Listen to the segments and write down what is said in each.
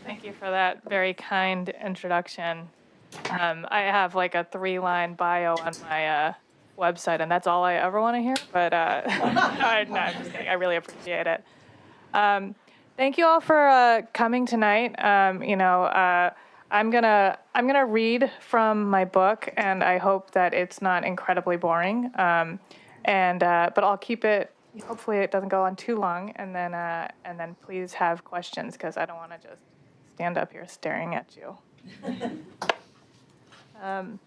Thank you for that very kind introduction. I have like a 3-line bio on my website, and that's all I ever want to hear. But no, I'm just kidding. I really appreciate it. Thank you all for coming tonight. I'm gonna read from my book, and I hope that it's not incredibly boring. But I'll keep it. Hopefully, it doesn't go on too long, and then please have questions because I don't want to just stand up here staring at you. I'm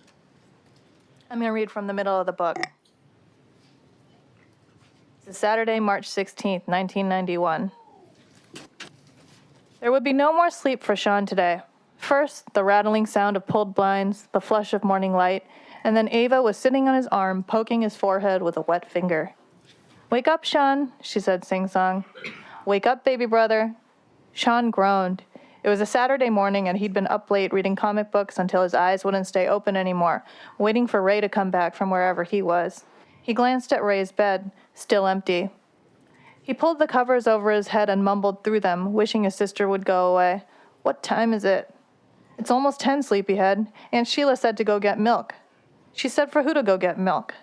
going to read from the middle of the book. It's Saturday, March 16th, 1991. There would be no more sleep for Sean today. First, the rattling sound of pulled blinds, the flush of morning light, and then Ava was sitting on his arm, poking his forehead with a wet finger. "Wake up, Sean," she said sing-song. "Wake up, baby brother." Sean groaned. It was a Saturday morning, and he'd been up late reading comic books until his eyes wouldn't stay open anymore, waiting for Ray to come back from wherever he was. He glanced at Ray's bed, still empty. He pulled the covers over his head and mumbled through them, wishing his sister would go away. "What time is it?" "It's almost 10, sleepyhead. Aunt Sheila said to go get milk." "She said for who to go get milk?"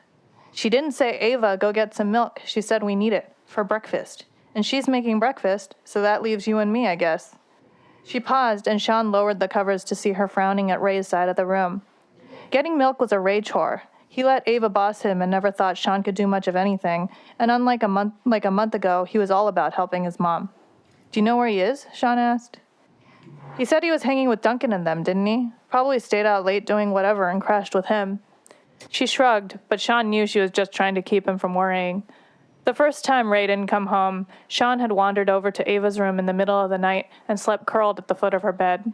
"She didn't say, Ava, go get some milk. She said we need it, for breakfast. And she's making breakfast, so that leaves you and me, I guess." She paused, and Sean lowered the covers to see her frowning at Ray's side of the room. Getting milk was a Ray chore. He let Ava boss him and never thought Sean could do much of anything, and unlike a month ago, he was all about helping his mom. "Do you know where he is?" Sean asked. "He said he was hanging with Duncan and them, didn't he? Probably stayed out late doing whatever and crashed with him." She shrugged, but Sean knew she was just trying to keep him from worrying. The first time Ray didn't come home, Sean had wandered over to Ava's room in the middle of the night and slept curled at the foot of her bed.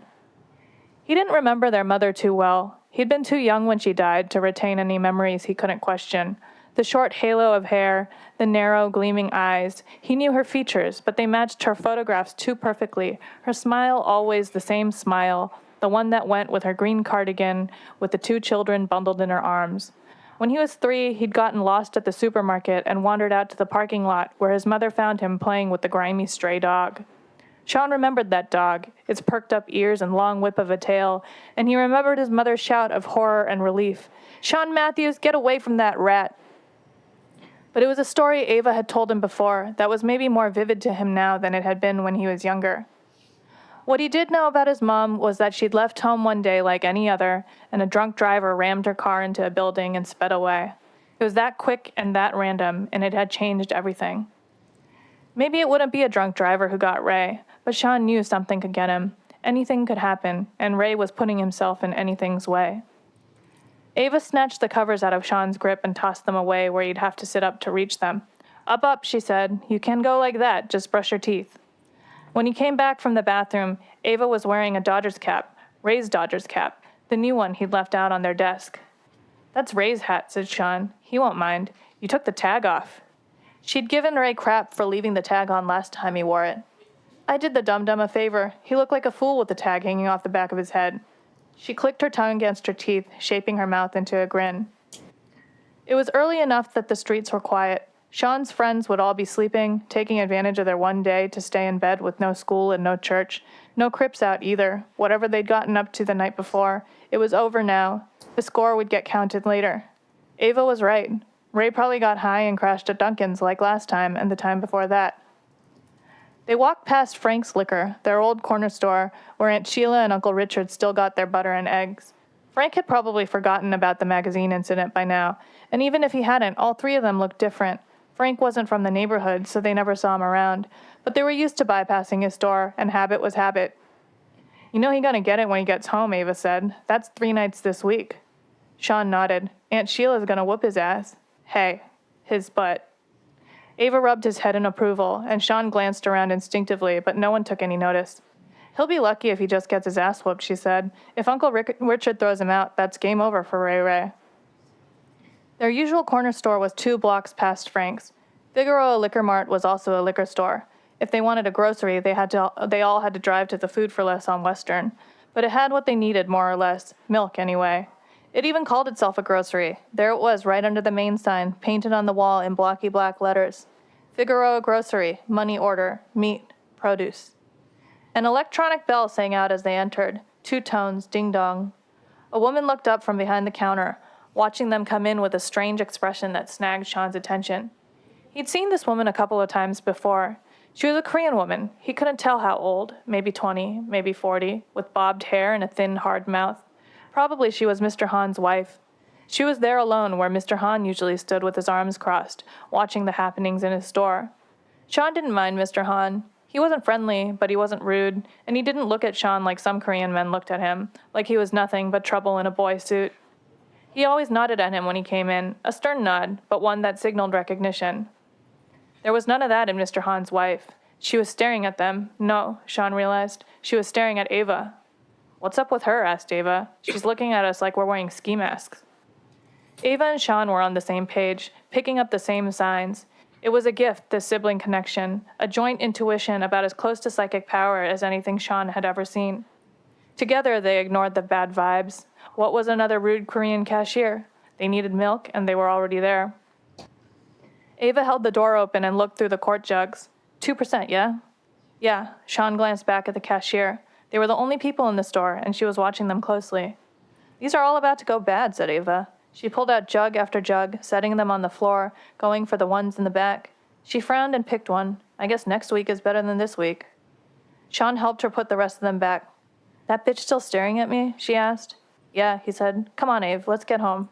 He didn't remember their mother too well. He'd been too young when she died to retain any memories he couldn't question. The short halo of hair, the narrow, gleaming eyes. He knew her features, but they matched her photographs too perfectly. Her smile always the same smile, the one that went with her green cardigan with the 2 children bundled in her arms. When he was 3, he'd gotten lost at the supermarket and wandered out to the parking lot where his mother found him playing with the grimy stray dog. Sean remembered that dog, its perked-up ears and long whip of a tail, and he remembered his mother's shout of horror and relief. "Sean Matthews, get away from that rat!" But it was a story Ava had told him before that was maybe more vivid to him now than it had been when he was younger. What he did know about his mom was that she'd left home one day like any other, and a drunk driver rammed her car into a building and sped away. It was that quick and that random, and it had changed everything. Maybe it wouldn't be a drunk driver who got Ray, but Sean knew something could get him. Anything could happen, and Ray was putting himself in anything's way. Ava snatched the covers out of Sean's grip and tossed them away where he'd have to sit up to reach them. Up, she said. "You can go like that, just brush your teeth." When he came back from the bathroom, Ava was wearing a Dodgers cap, Ray's Dodgers cap, the new one he'd left out on their desk. "That's Ray's hat," said Sean. "He won't mind. You took the tag off." She'd given Ray crap for leaving the tag on last time he wore it. "I did the dum-dum a favor. He looked like a fool with the tag hanging off the back of his head." She clicked her tongue against her teeth, shaping her mouth into a grin. It was early enough that the streets were quiet. Sean's friends would all be sleeping, taking advantage of their one day to stay in bed with no school and no church. No Crips out either. Whatever they'd gotten up to the night before, it was over now. The score would get counted later. Ava was right. Ray probably got high and crashed at Duncan's like last time and the time before that. They walked past Frank's Liquor, their old corner store, where Aunt Sheila and Uncle Richard still got their butter and eggs. Frank had probably forgotten about the magazine incident by now, and even if he hadn't, all 3 of them looked different. Frank wasn't from the neighborhood, so they never saw him around, but they were used to bypassing his store, and habit was habit. "You know he's gonna get it when he gets home," Ava said. "That's 3 nights this week." Sean nodded. "Aunt Sheila's gonna whoop his ass." "Hey, his butt." Ava rubbed his head in approval, and Sean glanced around instinctively, but no one took any notice. "He'll be lucky if he just gets his ass whooped," she said. "If Uncle Richard throws him out, that's game over for Ray. Their usual corner store was 2 blocks past Frank's. Figueroa Liquor Mart was also a liquor store. If they wanted a grocery, they all had to drive to the Food for Less on Western. But it had what they needed, more or less. Milk, anyway. It even called itself a grocery. There it was, right under the main sign, painted on the wall in blocky black letters. Figueroa Grocery, money order, meat, produce. An electronic bell sang out as they entered, 2 tones, ding-dong. A woman looked up from behind the counter, watching them come in with a strange expression that snagged Sean's attention. He'd seen this woman a couple of times before. She was a Korean woman. He couldn't tell how old, maybe 20, maybe 40, with bobbed hair and a thin, hard mouth. Probably she was Mr. Han's wife. She was there alone where Mr. Han usually stood with his arms crossed, watching the happenings in his store. Sean didn't mind Mr. Han. He wasn't friendly, but he wasn't rude, and he didn't look at Sean like some Korean men looked at him, like he was nothing but trouble in a boy suit. He always nodded at him when he came in, a stern nod, but one that signaled recognition. There was none of that in Mr. Han's wife. She was staring at them. No, Sean realized. She was staring at Ava. "What's up with her?" asked Ava. "She's looking at us like we're wearing ski masks." Ava and Sean were on the same page, picking up the same signs. It was a gift, this sibling connection, a joint intuition about as close to psychic power as anything Sean had ever seen. Together, they ignored the bad vibes. What was another rude Korean cashier? They needed milk, and they were already there. Ava held the door open and looked through the quart jugs. 2%, yeah? Yeah, Sean glanced back at the cashier. They were the only people in the store, and she was watching them closely. "These are all about to go bad," said Ava. She pulled out jug after jug, setting them on the floor, going for the ones in the back. She frowned and picked one. "I guess next week is better than this week." Sean helped her put the rest of them back. "That bitch still staring at me?" she asked. "Yeah," he said. "Come on, Ave, let's get home."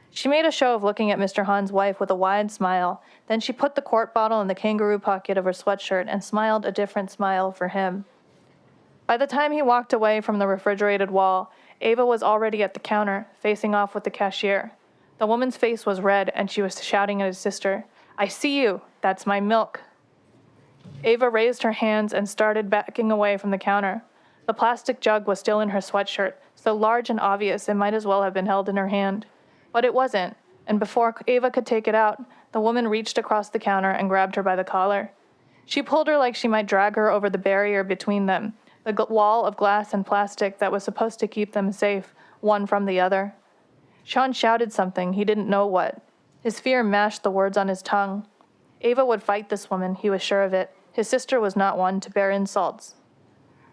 She made a show of looking at Mr. Han's wife with a wide smile. Then she put the quart bottle in the kangaroo pocket of her sweatshirt and smiled a different smile for him. By the time he walked away from the refrigerated wall, Ava was already at the counter, facing off with the cashier. The woman's face was red, and she was shouting at his sister, "I see you! That's my milk!" Ava raised her hands and started backing away from the counter. The plastic jug was still in her sweatshirt, so large and obvious it might as well have been held in her hand. But it wasn't, and before Ava could take it out, the woman reached across the counter and grabbed her by the collar. She pulled her like she might drag her over the barrier between them, the wall of glass and plastic that was supposed to keep them safe, one from the other. Sean shouted something, he didn't know what. His fear mashed the words on his tongue. Ava would fight this woman, he was sure of it. His sister was not one to bear insults.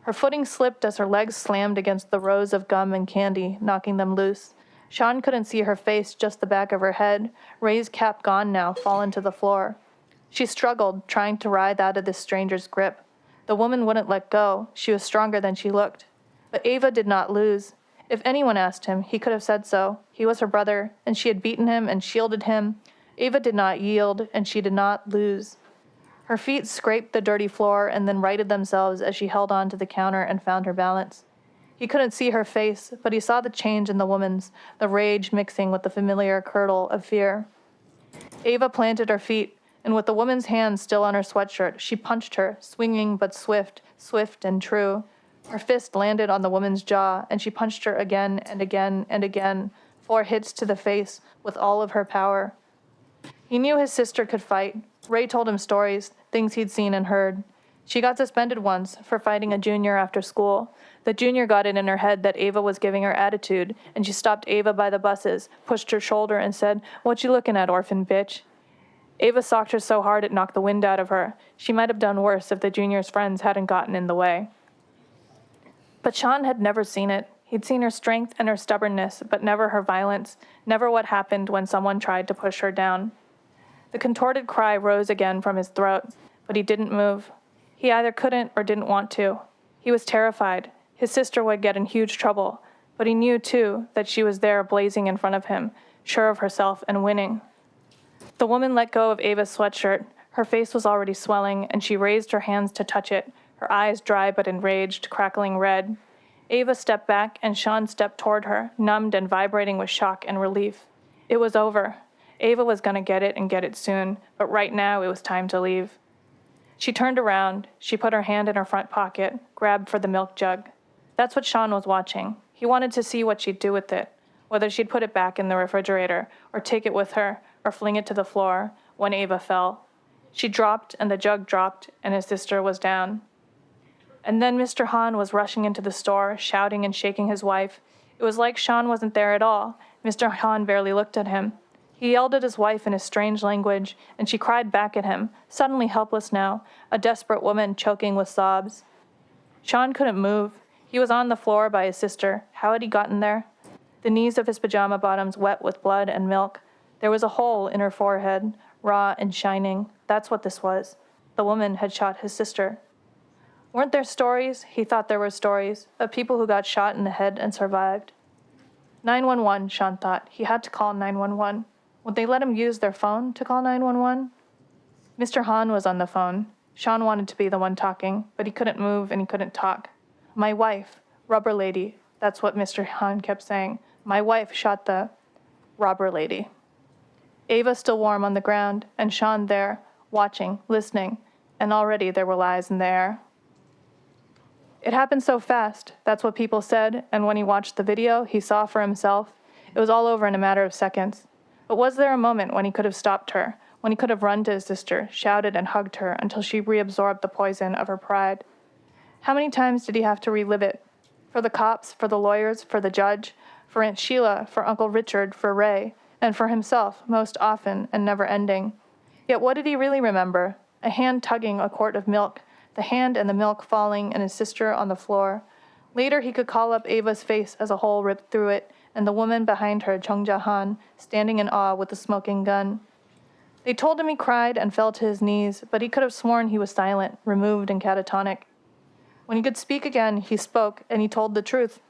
Her footing slipped as her legs slammed against the rows of gum and candy, knocking them loose. Sean couldn't see her face, just the back of her head, raised cap gone now, fallen to the floor. She struggled, trying to writhe out of this stranger's grip. The woman wouldn't let go. She was stronger than she looked. But Ava did not lose. If anyone asked him, he could have said so. He was her brother, and she had beaten him and shielded him. Ava did not yield, and she did not lose. Her feet scraped the dirty floor and then righted themselves as she held on to the counter and found her balance. He couldn't see her face, but he saw the change in the woman's, the rage mixing with the familiar curdle of fear. Ava planted her feet, and with the woman's hand still on her sweatshirt, she punched her, swinging but swift, swift and true. Her fist landed on the woman's jaw, and she punched her again and again and again, 4 hits to the face with all of her power. He knew his sister could fight. Ray told him stories, things he'd seen and heard. She got suspended once for fighting a junior after school. The junior got it in her head that Ava was giving her attitude, and she stopped Ava by the buses, pushed her shoulder, and said, "What you looking at, orphan bitch?" Ava socked her so hard it knocked the wind out of her. She might have done worse if the junior's friends hadn't gotten in the way. But Sean had never seen it. He'd seen her strength and her stubbornness, but never her violence, never what happened when someone tried to push her down. The contorted cry rose again from his throat, but he didn't move. He either couldn't or didn't want to. He was terrified. His sister would get in huge trouble, but he knew, too, that she was there blazing in front of him, sure of herself and winning. The woman let go of Ava's sweatshirt. Her face was already swelling, and she raised her hands to touch it, her eyes dry but enraged, crackling red. Ava stepped back, and Sean stepped toward her, numbed and vibrating with shock and relief. It was over. Ava was going to get it and get it soon, but right now it was time to leave. She turned around. She put her hand in her front pocket, grabbed for the milk jug. That's what Sean was watching. He wanted to see what she'd do with it, whether she'd put it back in the refrigerator, or take it with her, or fling it to the floor, when Ava fell. She dropped, and the jug dropped, and his sister was down. And then Mr. Han was rushing into the store, shouting and shaking his wife. It was like Sean wasn't there at all. Mr. Han barely looked at him. He yelled at his wife in a strange language, and she cried back at him, suddenly helpless now, a desperate woman choking with sobs. Sean couldn't move. He was on the floor by his sister. How had he gotten there? The knees of his pajama bottoms wet with blood and milk. There was a hole in her forehead, raw and shining. That's what this was. The woman had shot his sister. Weren't there stories? He thought there were stories of people who got shot in the head and survived. 911, Sean thought. He had to call 911. Would they let him use their phone to call 911? Mr. Han was on the phone. Sean wanted to be the one talking, but he couldn't move and he couldn't talk. My wife, rubber lady, that's what Mr. Han kept saying. My wife shot the robber lady. Ava still warm on the ground, and Sean there, watching, listening, and already there were lies in the air. It happened so fast, that's what people said, and when he watched the video, he saw for himself. It was all over in a matter of seconds. But was there a moment when he could have stopped her, when he could have run to his sister, shouted and hugged her until she reabsorbed the poison of her pride? How many times did he have to relive it? For the cops, for the lawyers, for the judge, for Aunt Sheila, for Uncle Richard, for Ray, and for himself, most often and never ending. Yet what did he really remember? A hand tugging a quart of milk, the hand and the milk falling, and his sister on the floor. Later he could call up Ava's face as a hole ripped through it, and the woman behind her, Chung Ja-han, standing in awe with the smoking gun. They told him he cried and fell to his knees, but he could have sworn he was silent, removed and catatonic. When he could speak again, he spoke, and he told the truth.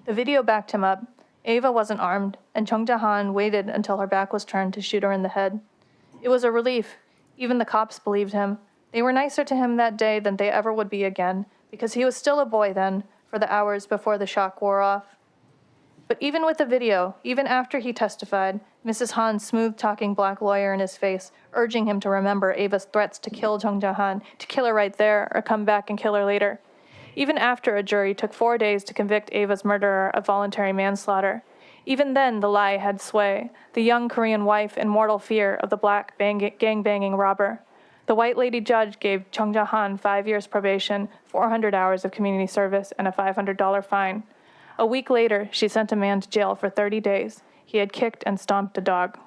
The video backed him up. Ava wasn't armed, and Chung Ja-han waited until her back was turned to shoot her in the head. It was a relief. Even the cops believed him. They were nicer to him that day than they ever would be again, because he was still a boy then, for the hours before the shock wore off. But even with the video, even after he testified, Mrs. Han's smooth-talking black lawyer in his face, urging him to remember Ava's threats to kill Chung Ja-han, to kill her right there, or come back and kill her later. Even after a jury took 4 days to convict Ava's murderer of voluntary manslaughter. Even then, the lie had sway, the young Korean wife in mortal fear of the black gang-banging robber. The white lady judge gave Chung Ja-han 5 years probation, 400 hours of community service, and a $500 fine. A week later, she sent a man to jail for 30 days. He had kicked and stomped a dog.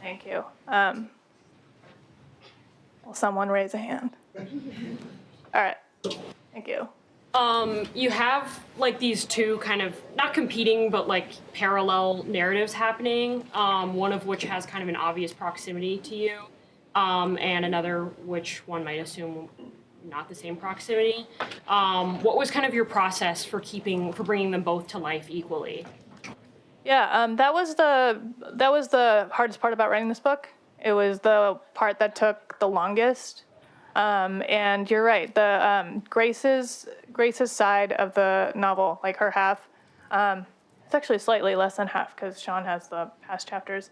Thank you. Will someone raise a hand? All right. Thank you. You have like these two kind of not competing but like parallel narratives happening, one of which has kind of an obvious proximity to you, and another which one might assume not the same proximity. What was kind of your process for bringing them both to life equally? Yeah, that was the hardest part about writing this book. It was the part that took the longest. And you're right, the Grace's side of the novel, like her half, it's actually slightly less than half because Sean has the past chapters.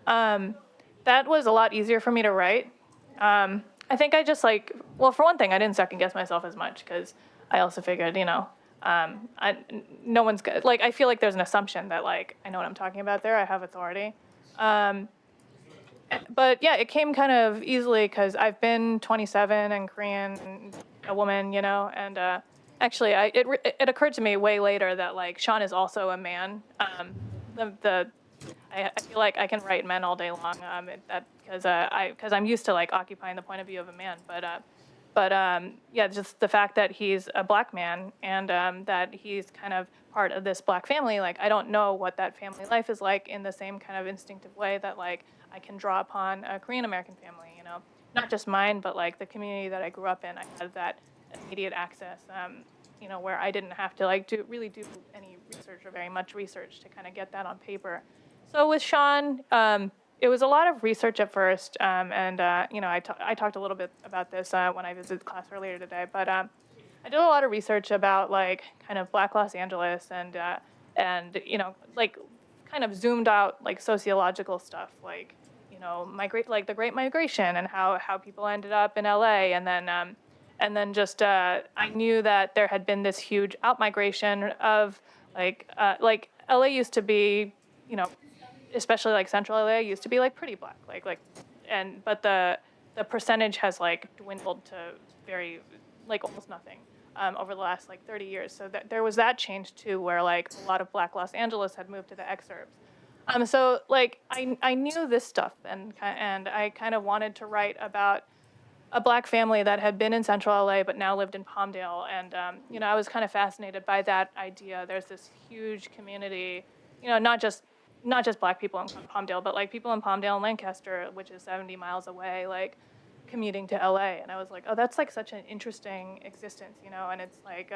That was a lot easier for me to write. I think I just for one thing, I didn't second guess myself as much because I also figured, no one's good. I feel like there's an assumption that I know what I'm talking about there. I have authority. But yeah, it came kind of easily because I've been 27 and Korean and a woman, and actually it occurred to me way later that Sean is also a man. I feel like I can write men all day long because I'm used to occupying the point of view of a man. But yeah, just the fact that he's a black man and that he's kind of part of this black family. I don't know what that family life is like in the same kind of instinctive way that I can draw upon a Korean American family, not just mine, but the community that I grew up in. I had that immediate access, where I didn't have to do any research or very much research to kind of get that on paper. So with Sean, it was a lot of research at first, and I talked a little bit about this when I visited class earlier today, but I did a lot of research about kind of Black Los Angeles and kind of zoomed out sociological stuff the Great Migration and how people ended up in LA, and then just I knew that there had been this huge outmigration of LA used to be, especially Central LA used to be pretty black, but the percentage has dwindled to very almost nothing over the last 30 years. So there was that change too, where a lot of Black Los Angeles had moved to the exurbs. So like I knew this stuff, and I kind of wanted to write about a black family that had been in Central LA but now lived in Palmdale, and I was kind of fascinated by that idea. There's this huge community, not just black people in Palmdale, but like people in Palmdale and Lancaster, which is 70 miles away, like commuting to LA, and I was like, oh, that's like such an interesting existence, and it's like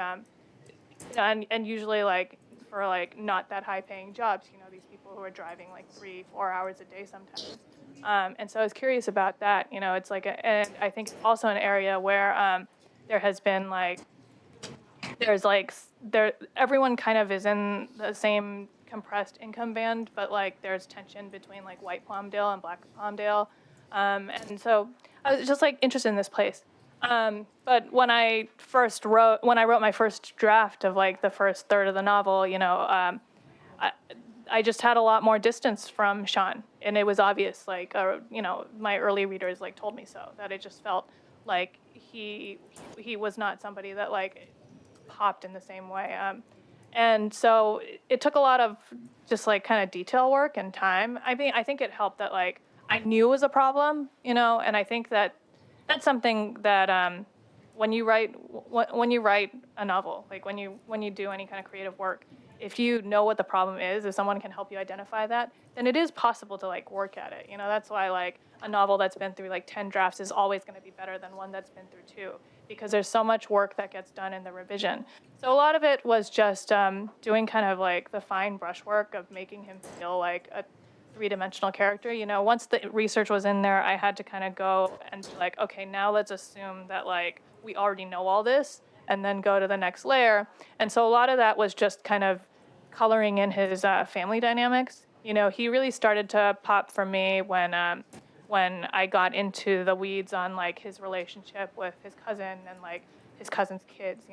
and usually like for like not that high paying jobs, these people who are driving like 3-4 hours a day sometimes. And so I was curious about that. It's like, and I think it's also an area where there has been like, there's like, everyone kind of is in the same compressed income band, but like there's tension between like white Palmdale and black Palmdale. And so I was just like interested in this place. But when I wrote my first draft of like the first third of the novel, I just had a lot more distance from Sean, and it was obvious. Like, my early readers like told me so, that it just felt like he was not somebody that like popped in the same way. And so it took a lot of just like kind of detail work and time. I think it helped that like I knew it was a problem, and I think that that's something that when you write a novel, like when you do any kind of creative work, if you know what the problem is, if someone can help you identify that, then it is possible to like work at it. That's why like a novel that's been through like 10 drafts is always going to be better than one that's been through 2, because there's so much work that gets done in the revision. So a lot of it was just doing kind of like the fine brushwork of making him feel like a 3-dimensional character. Once the research was in there, I had to kind of go and be like, okay, now let's assume that like we already know all this, and then go to the next layer. And so a lot of that was just kind of coloring in his family dynamics. He really started to pop for me when I got into the weeds on like his relationship with his cousin and like his cousin's kids.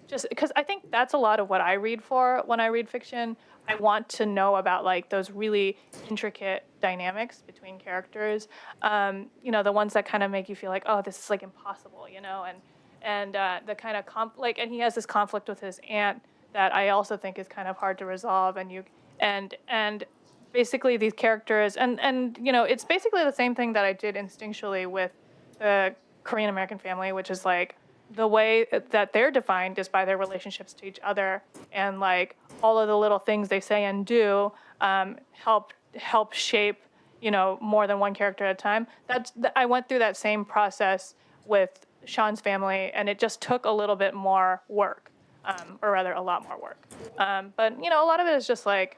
Just because I think that's a lot of what I read for when I read fiction. I want to know about like those really intricate dynamics between characters. The ones that kind of make you feel like, oh, this is like impossible, and the kind of and he has this conflict with his aunt that I also think is kind of hard to resolve, and basically these characters, and it's basically the same thing that I did instinctually with the Korean American family, which is like the way that they're defined is by their relationships to each other, and like all of the little things they say and do help shape more than one character at a time. I went through that same process with Sean's family, and it just took a little bit more work, or rather a lot more work. But a lot of it is just like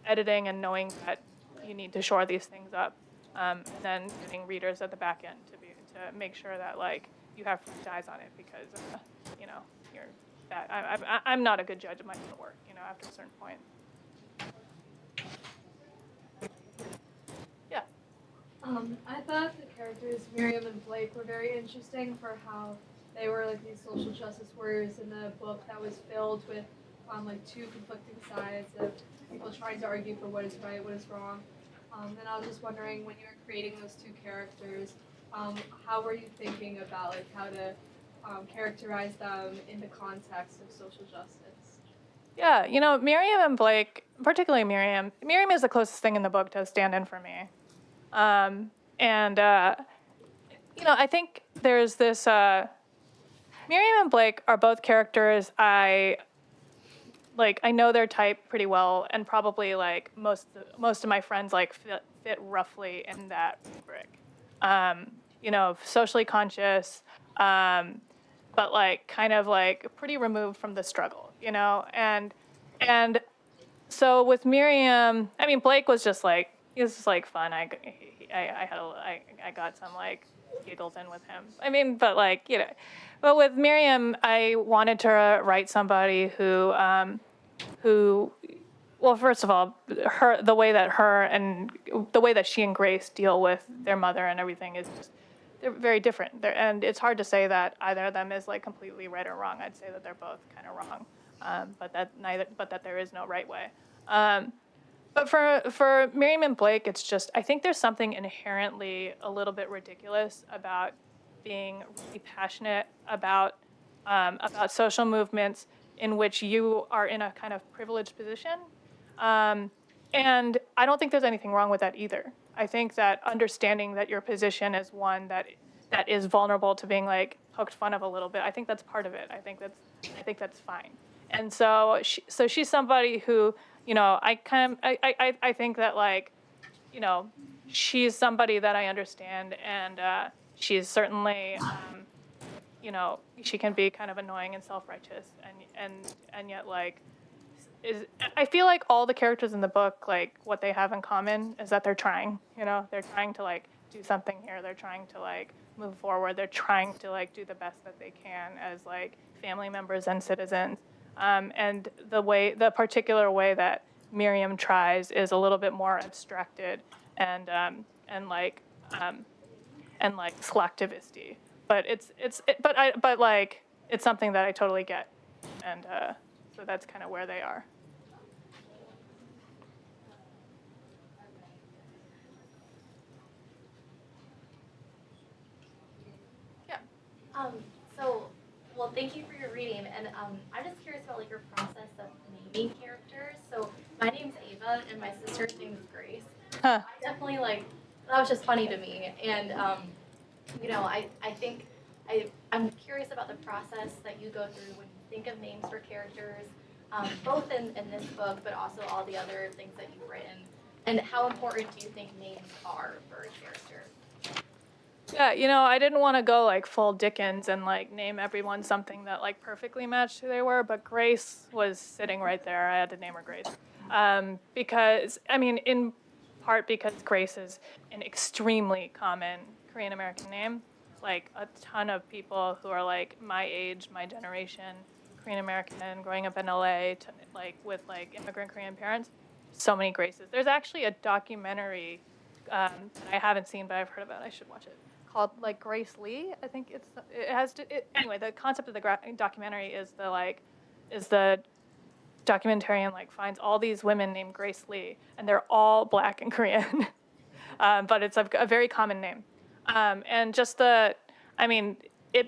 editing and knowing that you need to shore these things up, and then getting readers at the back end to make sure that like you have fresh eyes on it, because I'm not a good judge of my own work, after a certain point. Yeah. I thought the characters Miriam and Blake were very interesting for how they were like these social justice warriors in a book that was filled with like 2 conflicting sides of people trying to argue for what is right, what is wrong. And I was just wondering, when you were creating those 2 characters, how were you thinking about like how to characterize them in the context of social justice? Yeah, Miriam and Blake, particularly Miriam. Miriam is the closest thing in the book to stand in for me. And I think there's this, Miriam and Blake are both characters I know their type pretty well, and probably like most of my friends like fit roughly in that rubric. Socially conscious, but like kind of like pretty removed from the struggle, and so with Miriam, I mean, Blake was just like, he was just like fun. I got some like giggles in with him. I mean, but like, but with Miriam, I wanted to write somebody who, well, first of all, the way that she and Grace deal with their mother and everything is just, they're very different. And it's hard to say that either of them is like completely right or wrong. I'd say that they're both kind of wrong, but that there is no right way. But for Miriam and Blake, it's just, I think there's something inherently a little bit ridiculous about being really passionate about social movements in which you are in a kind of privileged position. And I don't think there's anything wrong with that either. I think that understanding that your position is one that is vulnerable to being like poked fun of a little bit, I think that's part of it. I think that's fine. And so she's somebody who, I think that like, she's somebody that I understand, and she's certainly, she can be kind of annoying and self-righteous, and yet like, I feel like all the characters in the book, like what they have in common is that they're trying. They're trying to like do something here. They're trying to like move forward. They're trying to like do the best that they can as like family members and citizens. And the particular way that Miriam tries is a little bit more abstracted and like collectivisty. But it's something that I totally get, and so that's kind of where they are. Well, thank you for your reading, and I'm just curious about like your process of naming characters. So my name's Ava, and my sister's name is Grace. Huh. I definitely that was just funny to me, and I think I'm curious about the process that you go through when you think of names for characters, both in this book, but also all the other things that you've written, and how important do you think names are for a character? Yeah, I didn't want to go like full Dickens and like name everyone something that like perfectly matched who they were, but Grace was sitting right there. I had to name her Grace. Because, in part because Grace is an extremely common Korean American name. Like a ton of people who are like my age, my generation, Korean American, growing up in LA, with like immigrant Korean parents, so many Graces. There's actually a documentary that I haven't seen, but I've heard about. I should watch it. Called like Grace Lee. I think anyway. The concept of the documentary is the documentarian like finds all these women named Grace Lee, and they're all Black and Korean, but it's a very common name, and just it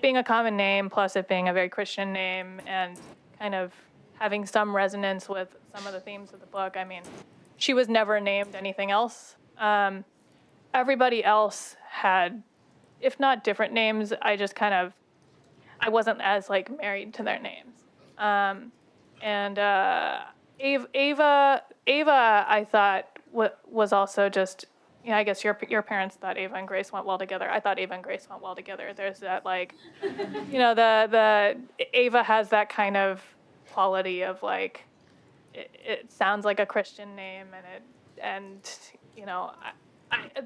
being a common name plus it being a very Christian name and kind of having some resonance with some of the themes of the book. She was never named anything else. Everybody else had, if not different names, I wasn't as like married to their names. And Ava, I thought was also just, I guess your parents thought Ava and Grace went well together. I thought Ava and Grace went well together. There's that like, the Ava has that kind of quality of like, it sounds like a Christian name,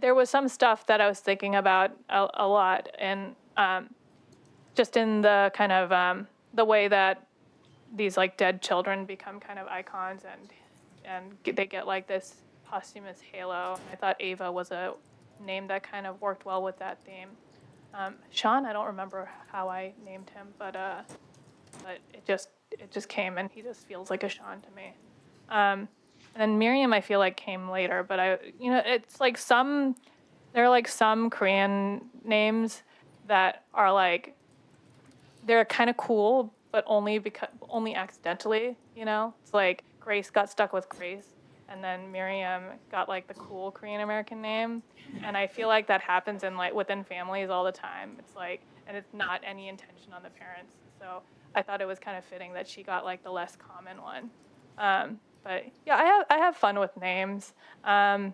there was some stuff that I was thinking about a lot, and just in the kind of the way that these like dead children become kind of icons, and they get like this posthumous halo. I thought Ava was a name that kind of worked well with that theme. Sean, I don't remember how I named him, but it just came, and he just feels like a Sean to me. And then Miriam, I feel like came later, but it's like there are like some Korean names that are like, they're kind of cool, but only accidentally, It's like Grace got stuck with Grace, and then Miriam got like the cool Korean American name, and I feel like that happens in like within families all the time. It's like, and it's not any intention on the parents. So I thought it was kind of fitting that she got like the less common one. But yeah, I have fun with names. I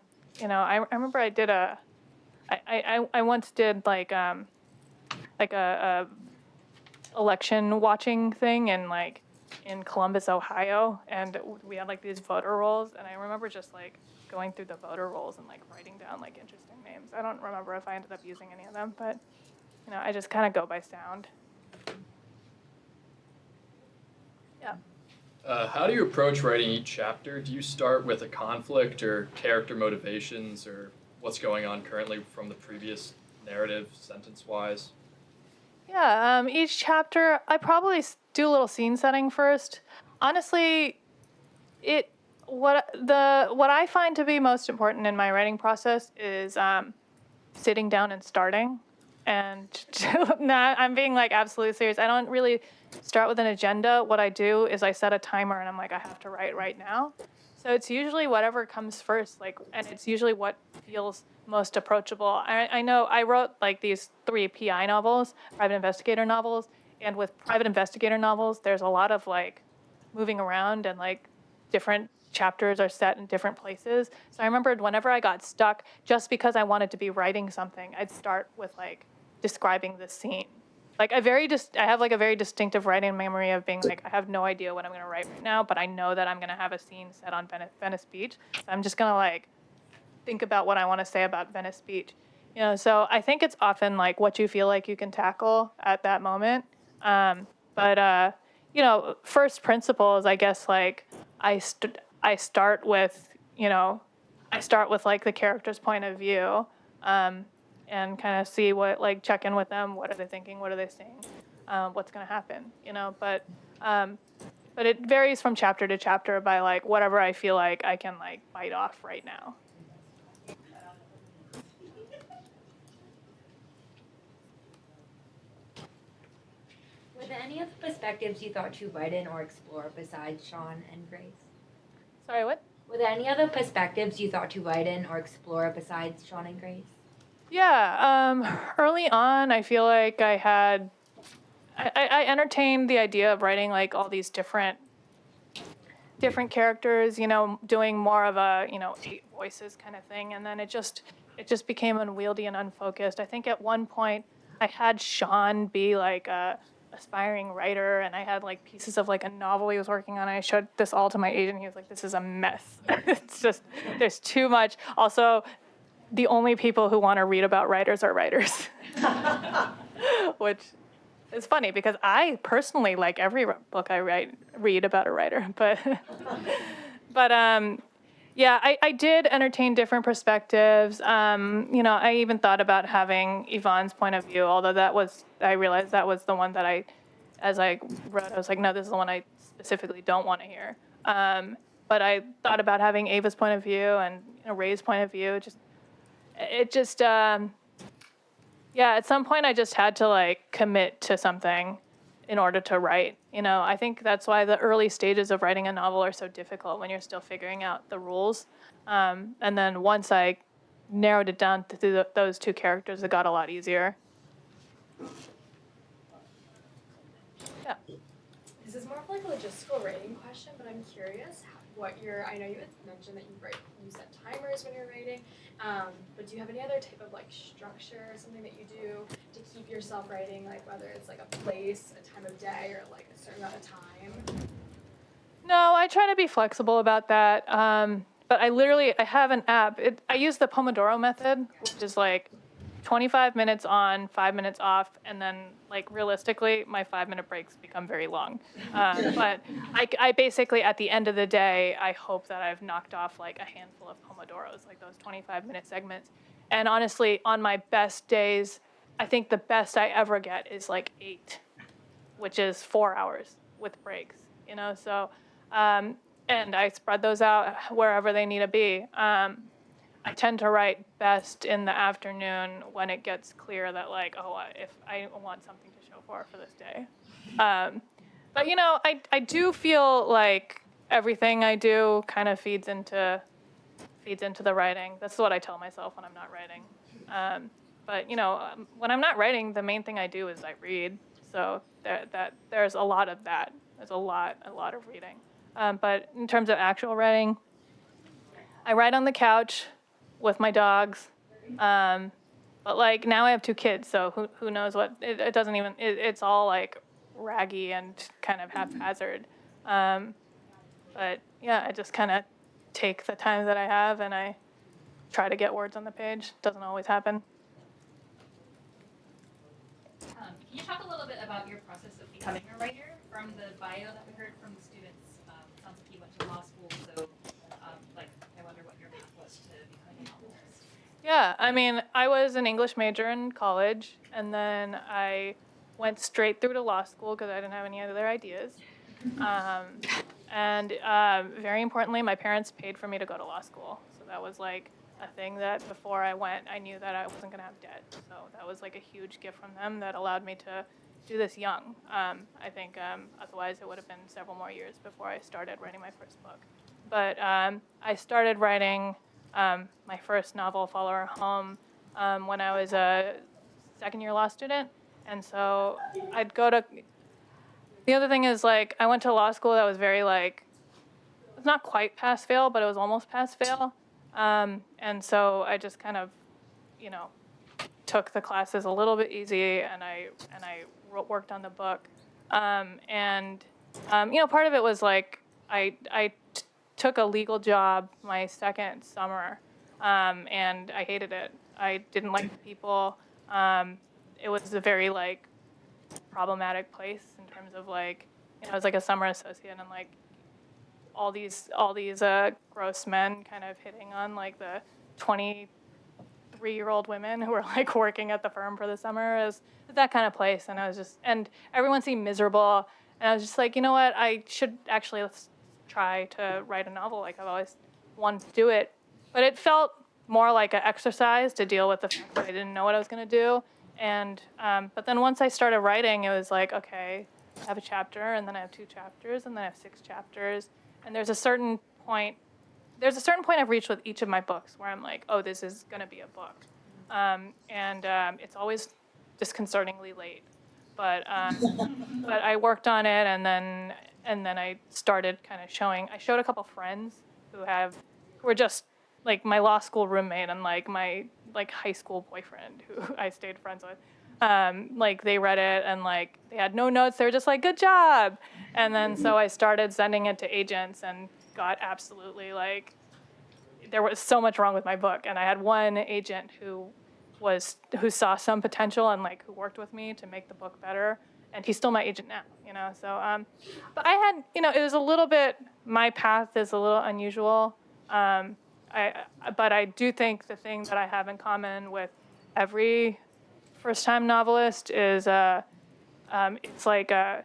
remember I once did like a election watching thing in Columbus, Ohio, and we had like these voter rolls, and I remember just like going through the voter rolls and like writing down like interesting names. I don't remember if I ended up using any of them, but I just kind of go by sound. Yeah. How do you approach writing each chapter? Do you start with a conflict or character motivations or what's going on currently from the previous narrative, sentence-wise? Yeah, each chapter, I probably do a little scene setting first. Honestly, what I find to be most important in my writing process is sitting down and starting. And I'm being like absolutely serious. I don't really start with an agenda. What I do is I set a timer, and I'm like, I have to write right now. So it's usually whatever comes first, like, and it's usually what feels most approachable. I know I wrote like these 3 PI novels, private investigator novels, and with private investigator novels, there's a lot of like moving around and like different chapters are set in different places. So I remembered whenever I got stuck, just because I wanted to be writing something, I'd start with like describing the scene. Like I have like a very distinctive writing memory of being like, I have no idea what I'm gonna write right now, but I know that I'm gonna have a scene set on Venice Beach. So I'm just gonna like think about what I want to say about Venice Beach. You know, so I think it's often like what you feel like you can tackle at that moment. But you know, first principles, I guess like I start with, you know, I start with like the character's point of view. And kind of see what, like, check in with them. What are they thinking? What are they saying? What's going to happen? You know, but it varies from chapter to chapter by like whatever I feel like I can like bite off right now. Were there any other perspectives you thought to write in or explore besides Sean and Grace? Sorry, what? Were there any other perspectives you thought to write in or explore besides Sean and Grace? Yeah, early on, I feel like I entertained the idea of writing like all these different characters, you know, doing more of a, you know, 8 voices kind of thing, and then it just became unwieldy and unfocused. I think at one point I had Sean be like a aspiring writer, and I had like pieces of like a novel he was working on. I showed this all to my agent. He was like, "This is a mess. It's just there's too much." Also, the only people who want to read about writers are writers, which is funny because I personally like every book I read about a writer. But yeah, I did entertain different perspectives. You know, I even thought about having Yvonne's point of view, although I realized that was the one that as I wrote, I was like, no, this is the one I specifically don't want to hear. But I thought about having Ava's point of view and, you know, Ray's point of view. Yeah, at some point I just had to like commit to something in order to write. You know, I think that's why the early stages of writing a novel are so difficult when you're still figuring out the rules. And then once I narrowed it down to those 2 characters, it got a lot easier. Yeah. This is more of like a logistical writing question, but I'm curious I know you had mentioned that you set timers when you're writing, but do you have any other type of like structure, something that you do to keep yourself writing, like whether it's like a place, a time of day, or like a certain amount of time? No, I try to be flexible about that. But I have an app. I use the Pomodoro method, which is like 25 minutes on, 5 minutes off, and then like realistically, my 5-minute breaks become very long. But I basically, at the end of the day, I hope that I've knocked off like a handful of Pomodoros, like those 25-minute segments. And honestly, on my best days, I think the best I ever get is like 8, which is 4 hours with breaks, you know? So, and I spread those out wherever they need to be. I tend to write best in the afternoon when it gets clear that like, oh, if I want something to show for this day. But you know, I do feel like everything I do kind of feeds into the writing. That's what I tell myself when I'm not writing. But you know, when I'm not writing, the main thing I do is I read. So there's a lot of that. There's a lot of reading. But in terms of actual writing, I write on the couch with my dogs. But like now I have 2 kids, so who knows what, it doesn't even, it's all like raggy and kind of haphazard. But yeah, I just kind of take the time that I have and I try to get words on the page. Doesn't always happen. Can you talk a little bit about your process of becoming a writer? From the bio that we heard from the students, sounds like you went to law school, so I wonder what your path was to becoming a novelist. Yeah, I mean, I was an English major in college, and then I went straight through to law school because I didn't have any other ideas. And very importantly, my parents paid for me to go to law school. So that was like a thing that before I went, I knew that I wasn't going to have debt. So that was like a huge gift from them that allowed me to do this young. I think otherwise it would have been several more years before I started writing my first book. but I started writing my first novel, Follow Her Home, when I was a second-year law student. And so I'd go to, the other thing is, like, I went to law school that was very, like, it's not quite pass-fail, but it was almost pass-fail. And so I just kind of, you know, took the classes a little bit easy, and I worked on the book. You know, part of it was, like, I took a legal job my second summer, and I hated it. I didn't like the people. It was a very, like, problematic place in terms of, like, you know, I was like a summer associate, and, like, all these gross men kind of hitting on, like, the 23-year-old women who were, like, working at the firm for the summer. It was that kind of place, and I was just, and everyone seemed miserable, and I was just like, you know what, I should actually try to write a novel. Like, I've always wanted to do it, but it felt more like an exercise to deal with the fact that I didn't know what I was going to do. And but then once I started writing, it was like, okay, I have a chapter, and then I have 2 chapters, and then I have 6 chapters, and there's a certain point I've reached with each of my books where I'm like, oh, this is going to be a book. It's always disconcertingly late. But I worked on it, and then I started kind of showing. I showed a couple friends who were just like my law school roommate and, like, my, like, high school boyfriend who I stayed friends with. Like, they read it, and, like, they had no notes. They were just like, good job. And then so I started sending it to agents and got absolutely, like, there was so much wrong with my book. And I had one agent who saw some potential and, like, who worked with me to make the book better. And he's still my agent now, you know. So, but I had, you know, it was a little bit, my path is a little unusual. But I do think the thing that I have in common with every first-time novelist is it's like a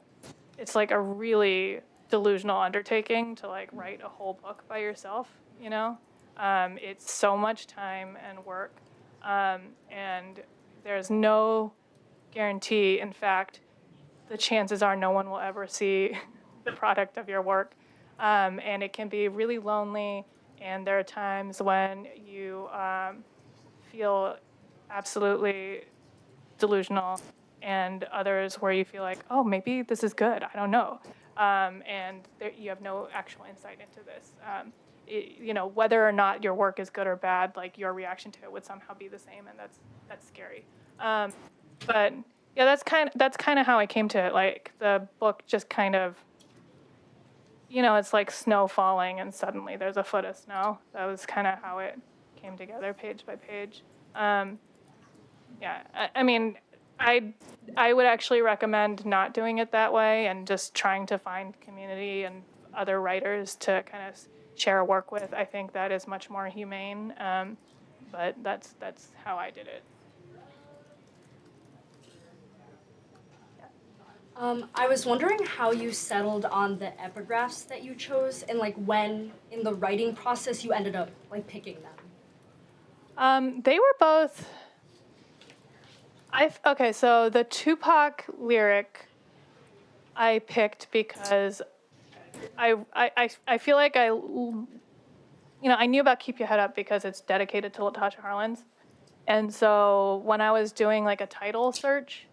really delusional undertaking to, like, write a whole book by yourself, you know? It's so much time and work, and there's no guarantee. In fact, the chances are no one will ever see the product of your work, and it can be really lonely. And there are times when you feel absolutely delusional, and others where you feel like, oh, maybe this is good. I don't know. And you have no actual insight into this. You know, whether or not your work is good or bad, like, your reaction to it would somehow be the same, and that's scary. But yeah, that's kind of how I came to it. Like, the book just kind of, you know, it's like snow falling, and suddenly there's a foot of snow. That was kind of how it came together, page by page. Yeah, I mean, I would actually recommend not doing it that way and just trying to find community and other writers to kind of share a work with. I think that is much more humane. But that's how I did it. I was wondering how you settled on the epigraphs that you chose, and, like, when in the writing process you ended up, like, picking them. They were both. Okay, so the Tupac lyric I picked because I feel like I knew about Keep Your Head Up because it's dedicated to Latasha Harlins, and so when I was doing, like, a title search,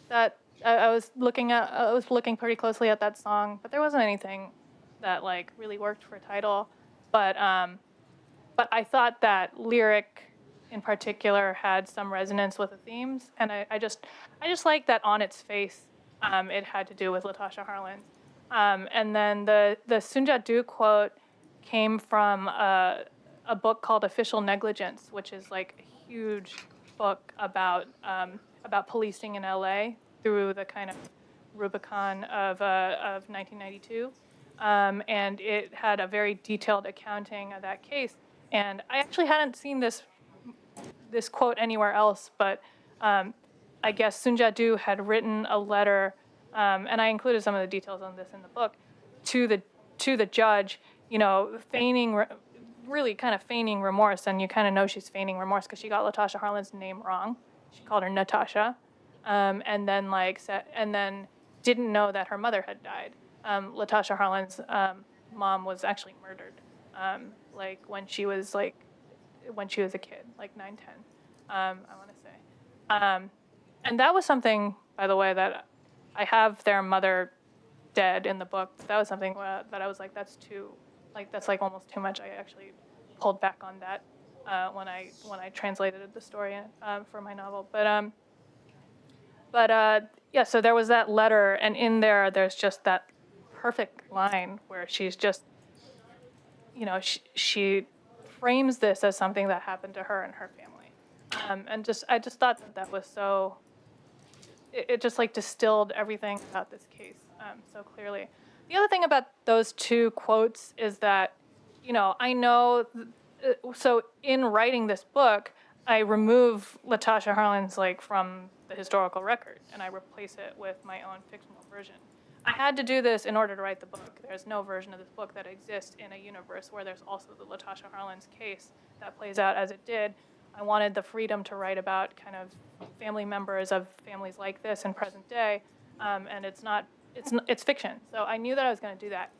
that I was looking pretty closely at that song, but there wasn't anything that, like, really worked for a title. But I thought that lyric in particular had some resonance with the themes, and I just liked that on its face it had to do with Latasha Harlins. And then the Sunja Du quote came from a book called Official Negligence, which is, like, a huge book about policing in LA through the kind of Rubicon of 1992, and it had a very detailed accounting of that case. And I actually hadn't seen this quote anywhere else, but I guess Sunja Du had written a letter, and I included some of the details on this in the book, to the judge, you know, really kind of feigning remorse, and you kind of know she's feigning remorse because she got Latasha Harlins' name wrong. She called her Natasha, and then didn't know that her mother had died. Latasha Harlins' mom was actually murdered like when she was a kid, like 9, 10, I want to say. And that was something, by the way, that I have their mother dead in the book. That was something that I was like, that's like almost too much. I actually pulled back on that when I translated the story for my novel. Yeah, so there was that letter, and in there's just that perfect line where she's just, she frames this as something that happened to her and her family, and I just thought that was so. It just like distilled everything about this case so clearly. The other thing about those two quotes is that, I know. So in writing this book, I remove Latasha Harlins from the historical record, and I replace it with my own fictional version. I had to do this in order to write the book. There's no version of this book that exists in a universe where there's also the Latasha Harlins case that plays out as it did. I wanted the freedom to write about kind of family members of families like this in present day, and it's fiction. So I knew that I was going to do that.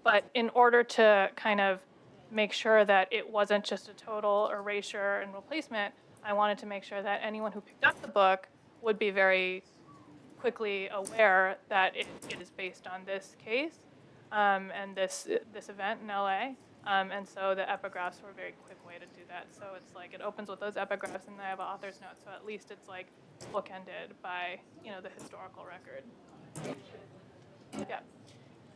But in order to kind of make sure that it wasn't just a total erasure and replacement, I wanted to make sure that anyone who picked up the book would be very quickly aware that it is based on this case and this event in LA. And so the epigraphs were a very quick way to do that. So it's like it opens with those epigraphs, and then I have an author's note. So at least it's like bookended by the historical record. Yeah.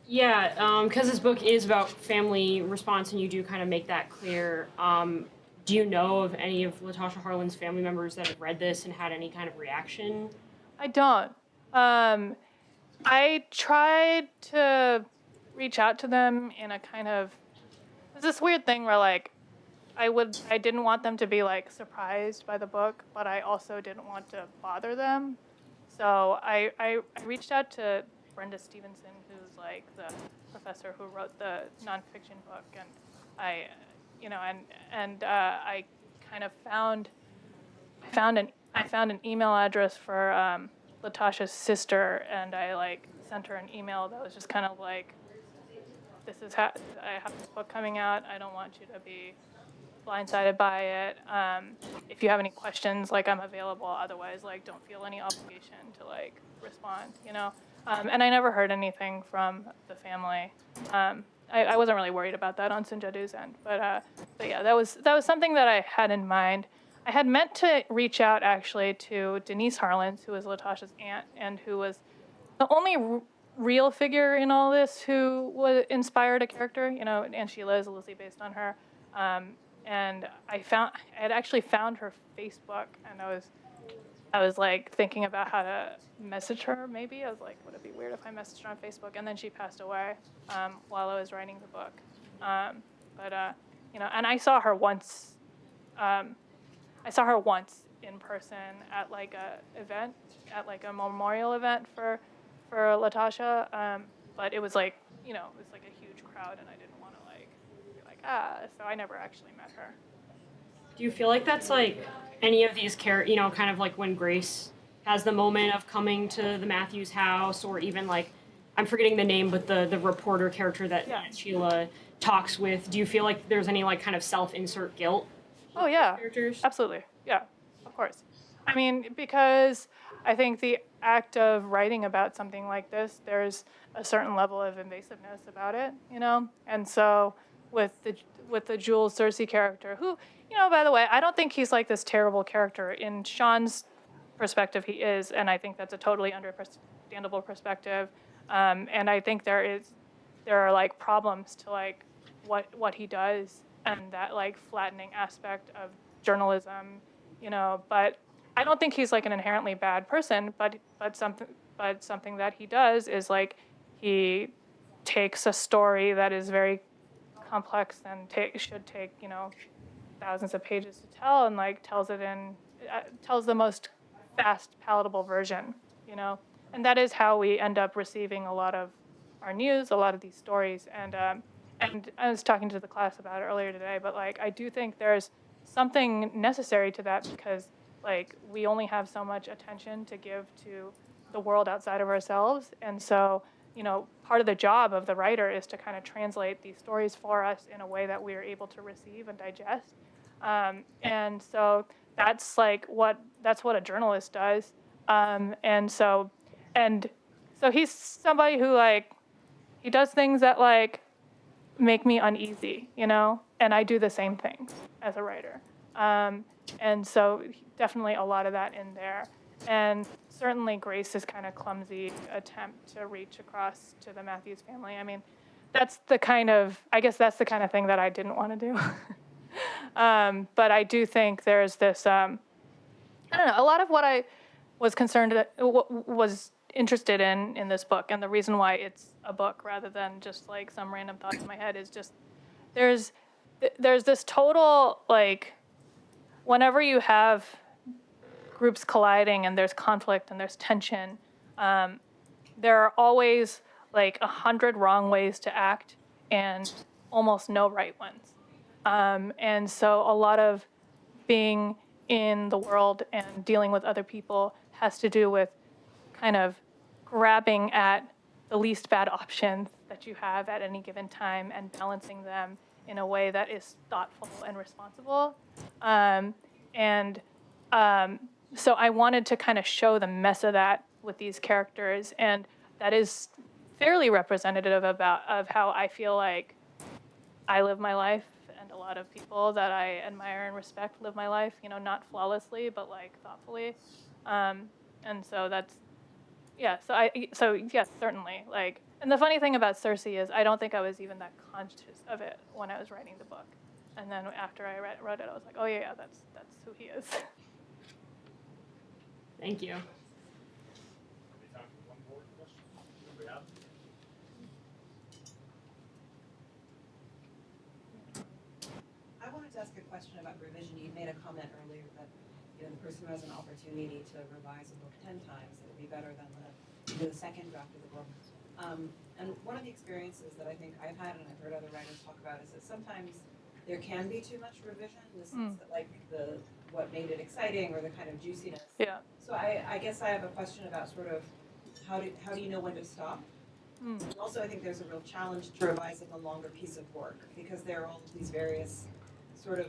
Yeah, because this book is about family response, and you do kind of make that clear. Do you know of any of Latasha Harlan's family members that have read this and had any kind of reaction? I don't. I tried to reach out to them in a kind of, it's this weird thing where like I didn't want them to be like surprised by the book, but I also didn't want to bother them. So I reached out to Brenda Stevenson, who's like the professor who wrote the nonfiction book, and I kind of found an email address for Latasha's sister, and I like sent her an email that was just kind of like, this is how I have this book coming out. I don't want you to be blindsided by it. If you have any questions, like I'm available. Otherwise, like don't feel any obligation to like respond. And I never heard anything from the family. I wasn't really worried about that on Sunjadu's end, but yeah, that was something that I had in mind. I had meant to reach out actually to Denise Harlins, who was Latasha's aunt, and who was the only real figure in all this who inspired a character. Aunt Sheila is loosely based on her. And I had actually found her Facebook, and I was like thinking about how to message her. Maybe I was like, would it be weird if I messaged her on Facebook? And then she passed away while I was writing the book. And I saw her once. I saw her once in person at like a memorial event for Latasha. But it was like it was like a huge crowd, and I didn't want to like be like so I never actually met her. Do you feel like that's like any of these kind of like when Grace has the moment of coming to the Matthews house, or even like, I'm forgetting the name, but the reporter character that Sheila talks with, do you feel like there's any like kind of self-insert guilt? Oh yeah, characters? Absolutely. Yeah, of course. I mean, because I think the act of writing about something like this, there's a certain level of invasiveness about it, And so with the Jules Cersei character, who, by the way, I don't think he's like this terrible character. In Sean's perspective, he is, and I think that's a totally understandable perspective. And I think there are like problems to like what he does, and that like flattening aspect of journalism, But I don't think he's like an inherently bad person. But something that he does is like he takes a story that is very complex and should take thousands of pages to tell, and like tells the most fast palatable version, And that is how we end up receiving a lot of our news, a lot of these stories, and I was talking to the class about it earlier today, but like I do think there's something necessary to that, because like we only have so much attention to give to the world outside of ourselves, and so part of the job of the writer is to kind of translate these stories for us in a way that we are able to receive and digest. And so that's what a journalist does. And so he's somebody who he does things that make me uneasy, and I do the same thing as a writer. And so definitely a lot of that in there. And certainly Grace's kind of clumsy attempt to reach across to the Matthews family. I mean, that's the kind of thing that I didn't want to do. But I do think there's this, I don't know, a lot of what I was was interested in this book, and the reason why it's a book rather than just some random thoughts in my head is just there's this total whenever you have groups colliding and there's conflict and there's tension, there are always 100 wrong ways to act and almost no right ones. And so a lot of being in the world and dealing with other people has to do with kind of grabbing at the least bad options that you have at any given time and balancing them in a way that is thoughtful and responsible. So I wanted to kind of show the mess of that with these characters, and that is fairly representative of how I feel like I live my life, and a lot of people that I admire and respect live my life, not flawlessly, but thoughtfully. And so that's, yeah, so yes, certainly. And the funny thing about Cersei is I don't think I was even that conscious of it when I was writing the book. And then after I wrote it, I was like, oh yeah, that's who he is. Thank you. One more question. Anybody have? I wanted to ask a question about revision. You made a comment earlier that the person who has an opportunity to revise a book 10 times, it would be better than the second draft of the book. And one of the experiences that I think I've had and I've heard other writers talk about is that sometimes there can be too much revision in the sense that what made it exciting or the kind of juiciness. Yeah. So I guess I have a question about sort of how do you know when to stop? And also I think there's a real challenge to revising a longer piece of work because there are all of these various sort of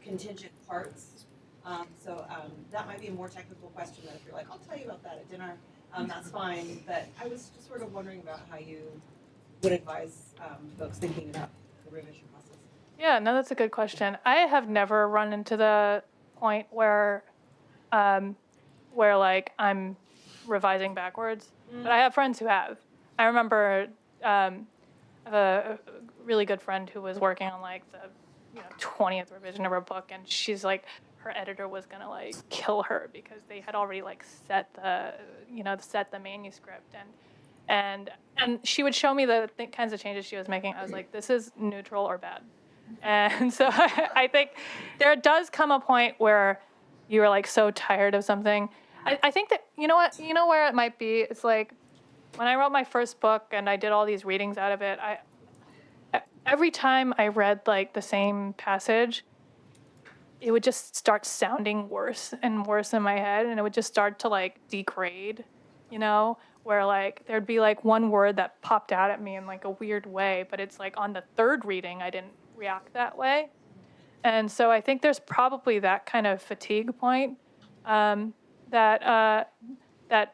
contingent parts. So that might be a more technical question that if you're like, I'll tell you about that at dinner, that's fine. But I was just sort of wondering about how you would advise folks thinking about the revision process. Yeah, no, that's a good question. I have never run into the point where I'm revising backwards, but I have friends who have. I remember I have a really good friend who was working on the 20th revision of her book, and she's her editor was gonna kill her because they had already set the manuscript, and she would show me the kinds of changes she was making. I was like, this is neutral or bad. And so I think there does come a point where you are so tired of something. I think that where it might be. It's when I wrote my first book and I did all these readings out of it. Every time I read the same passage, it would just start sounding worse and worse in my head, and it would just start to degrade, where there'd be one word that popped out at me in a weird way, but it's on the third reading I didn't react that way. And so I think there's probably that kind of fatigue point that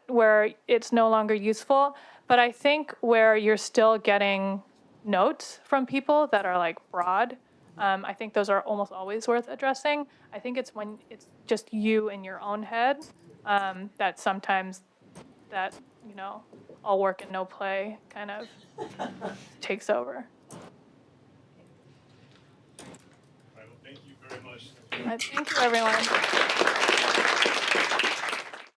where it's no longer useful. But I think where you're still getting notes from people that are broad, I think those are almost always worth addressing. I think it's when it's just you in your own head that sometimes that all work and no play kind of takes over. Well, thank you very much. Thank you, everyone.